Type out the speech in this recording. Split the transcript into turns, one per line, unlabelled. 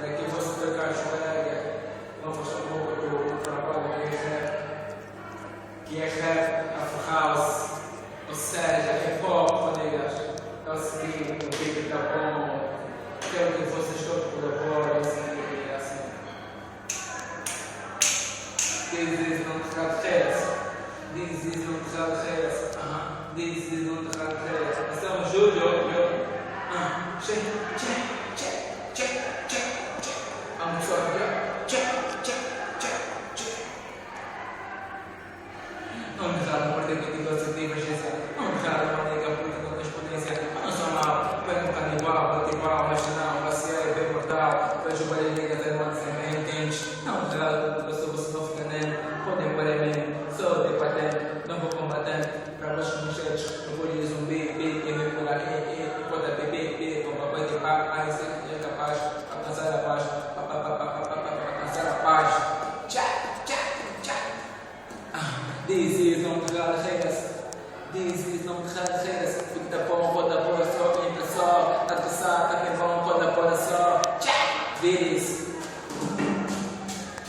que você trocar a joelha, vamos falar um pouco do trabalho que é rap, afro house, ou seja, hip hop, colegas. É o seguinte, o beat tá bom, quero que vocês todos colaborem, assim. This is not hard hits. This is not hard hits. This is not hard hits. Estamos juntos, check, check, check, check, check, check. Vamos só, check, check, check, check. Vamos dar uma ordem positiva, Jesus. Vamos dar uma ordem política com correspondência. Não sou mal, pego um canibal, bate igual, mas não, você é bem mortal. Vejo barulhinha da irmã sem bem entende. Não, claro, você não fica nem. Podem parar mim, sou debatendo, não vou combatendo. Para baixo com cheiros, eu vou lhe zumbi, e me por aí, e pode beber, com papai de pá, aí sempre é capaz, alcançar a paz, alcançar a paz. Tchá, tchá, tchá. This is not hard hits. This is not hard hits. Fica bom, roda boa, só entra só, atravessar, tá bem bom, roda boa só. Tchá, this.